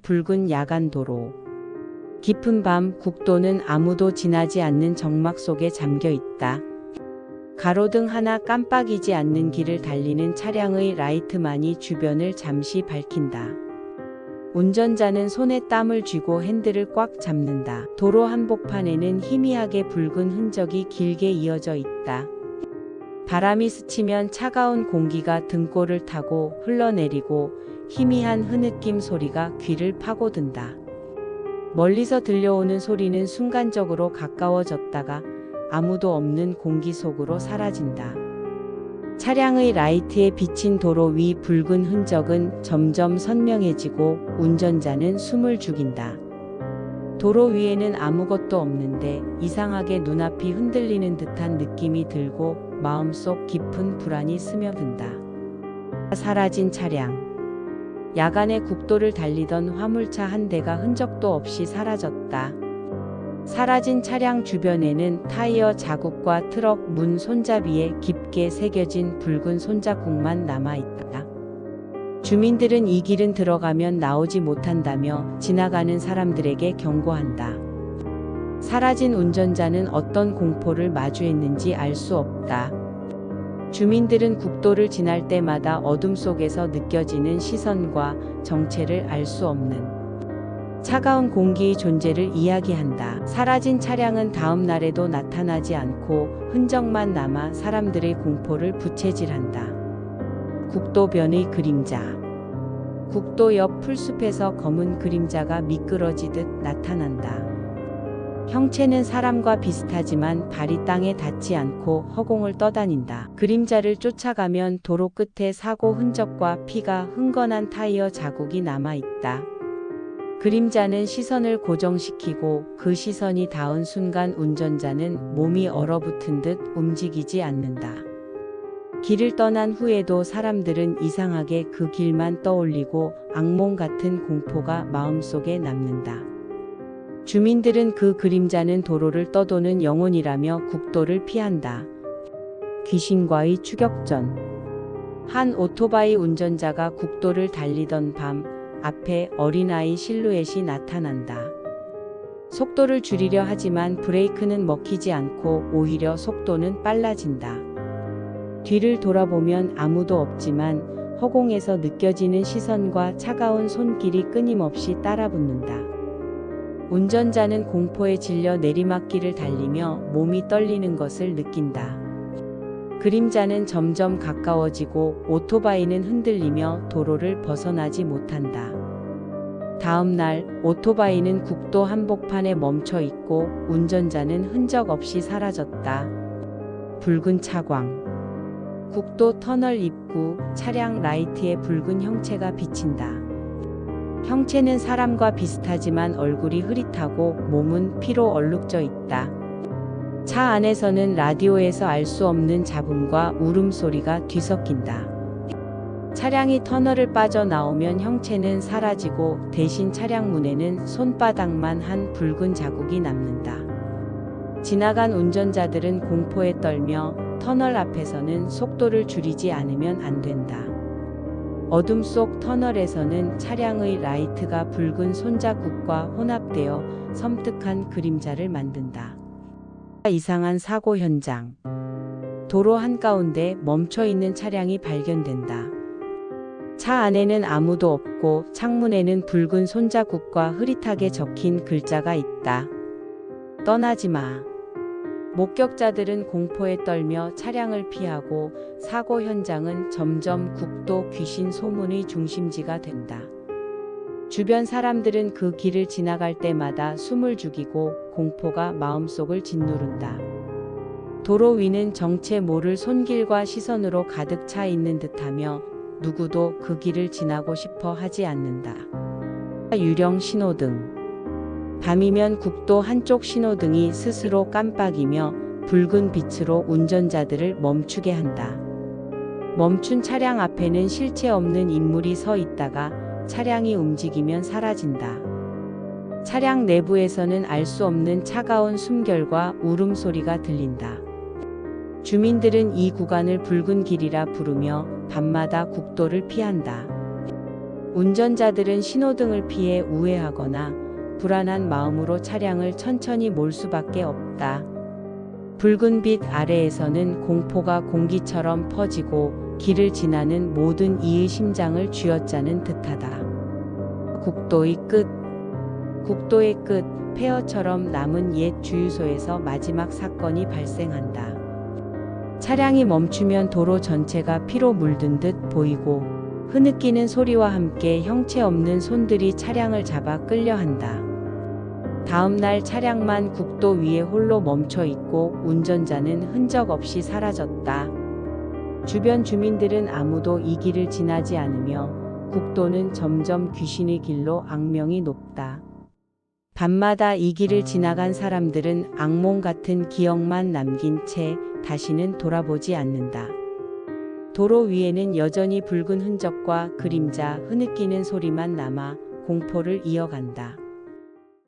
붉은 야간 도로. 깊은 밤 국도는 아무도 지나지 않는 정막 속에 잠겨 있다. 가로등 하나 깜빡이지 않는 길을 달리는 차량의 라이트만이 주변을 잠시 밝힌다. 운전자는 손에 땀을 쥐고 핸들을 꽉 잡는다. 도로 한복판에는 희미하게 붉은 흔적이 길게 이어져 있다. 바람이 스치면 차가운 공기가 등골을 타고 흘러내리고 희미한 흐느낌 소리가 귀를 파고든다. 멀리서 들려오는 소리는 순간적으로 가까워졌다가 아무도 없는 공기 속으로 사라진다. 차량의 라이트에 비친 도로 위 붉은 흔적은 점점 선명해지고 운전자는 숨을 죽인다. 도로 위에는 아무것도 없는데 이상하게 눈앞이 흔들리는 듯한 느낌이 들고 마음속 깊은 불안이 스며든다. 사라진 차량. 야간에 국도를 달리던 화물차 한 대가 흔적도 없이 사라졌다. 사라진 차량 주변에는 타이어 자국과 트럭 문 손잡이에 깊게 새겨진 붉은 손자국만 남아있다. 주민들은 이 길은 들어가면 나오지 못한다며 지나가는 사람들에게 경고한다. 사라진 운전자는 어떤 공포를 마주했는지 알 수 없다. 주민들은 국도를 지날 때마다 어둠 속에서 느껴지는 시선과 정체를 알 수 없는 차가운 공기의 존재를 이야기한다. 사라진 차량은 다음 날에도 나타나지 않고 흔적만 남아 사람들의 공포를 부채질한다. 국도변의 그림자. 국도 옆 풀숲에서 검은 그림자가 미끄러지듯 나타난다. 형체는 사람과 비슷하지만 발이 땅에 닿지 않고 허공을 떠다닌다. 그림자를 쫓아가면 도로 끝에 사고 흔적과 피가 흥건한 타이어 자국이 남아있다. 그림자는 시선을 고정시키고 그 시선이 닿은 순간 운전자는 몸이 얼어붙은 듯 움직이지 않는다. 길을 떠난 후에도 사람들은 이상하게 그 길만 떠올리고 악몽 같은 공포가 마음속에 남는다. 주민들은 그 그림자는 도로를 떠도는 영혼이라며 국도를 피한다. 귀신과의 추격전. 한 오토바이 운전자가 국도를 달리던 밤 앞에 어린아이 실루엣이 나타난다. 속도를 줄이려 하지만 브레이크는 먹히지 않고 오히려 속도는 빨라진다. 뒤를 돌아보면 아무도 없지만 허공에서 느껴지는 시선과 차가운 손길이 끊임없이 따라붙는다. 운전자는 공포에 질려 내리막길을 달리며 몸이 떨리는 것을 느낀다. 그림자는 점점 가까워지고 오토바이는 흔들리며 도로를 벗어나지 못한다. 다음 날 오토바이는 국도 한복판에 멈춰 있고 운전자는 흔적 없이 사라졌다. 붉은 차광. 국도 터널 입구 차량 라이트에 붉은 형체가 비친다. 형체는 사람과 비슷하지만 얼굴이 흐릿하고 몸은 피로 얼룩져 있다. 차 안에서는 라디오에서 알 수 없는 잡음과 울음소리가 뒤섞인다. 차량이 터널을 빠져나오면 형체는 사라지고 대신 차량 문에는 손바닥만 한 붉은 자국이 남는다. 지나간 운전자들은 공포에 떨며 터널 앞에서는 속도를 줄이지 않으면 안 된다. 어둠 속 터널에서는 차량의 라이트가 붉은 손자국과 혼합되어 섬뜩한 그림자를 만든다. 이상한 사고 현장. 도로 한가운데 멈춰있는 차량이 발견된다. 차 안에는 아무도 없고 창문에는 붉은 손자국과 흐릿하게 적힌 글자가 있다. 떠나지 마. 목격자들은 공포에 떨며 차량을 피하고 사고 현장은 점점 국도 귀신 소문의 중심지가 된다. 주변 사람들은 그 길을 지나갈 때마다 숨을 죽이고 공포가 마음속을 짓누른다. 도로 위는 정체 모를 손길과 시선으로 가득 차 있는 듯하며 누구도 그 길을 지나고 싶어 하지 않는다. 유령 신호등. 밤이면 국도 한쪽 신호등이 스스로 깜빡이며 붉은 빛으로 운전자들을 멈추게 한다. 멈춘 차량 앞에는 실체 없는 인물이 서 있다가 차량이 움직이면 사라진다. 차량 내부에서는 알 수 없는 차가운 숨결과 울음소리가 들린다. 주민들은 이 구간을 붉은 길이라 부르며 밤마다 국도를 피한다. 운전자들은 신호등을 피해 우회하거나 불안한 마음으로 차량을 천천히 몰 수밖에 없다. 붉은 빛 아래에서는 공포가 공기처럼 퍼지고 길을 지나는 모든 이의 심장을 쥐어짜는 듯하다. 국도의 끝, 폐허처럼 남은 옛 주유소에서 마지막 사건이 발생한다. 차량이 멈추면 도로 전체가 피로 물든 듯 보이고 흐느끼는 소리와 함께 형체 없는 손들이 차량을 잡아 끌려 한다. 다음 날 차량만 국도 위에 홀로 멈춰 있고 운전자는 흔적 없이 사라졌다. 주변 주민들은 아무도 이 길을 지나지 않으며 국도는 점점 귀신의 길로 악명이 높다. 밤마다 이 길을 지나간 사람들은 악몽 같은 기억만 남긴 채 다시는 돌아보지 않는다. 도로 위에는 여전히 붉은 흔적과 그림자, 흐느끼는 소리만 남아 공포를 이어간다.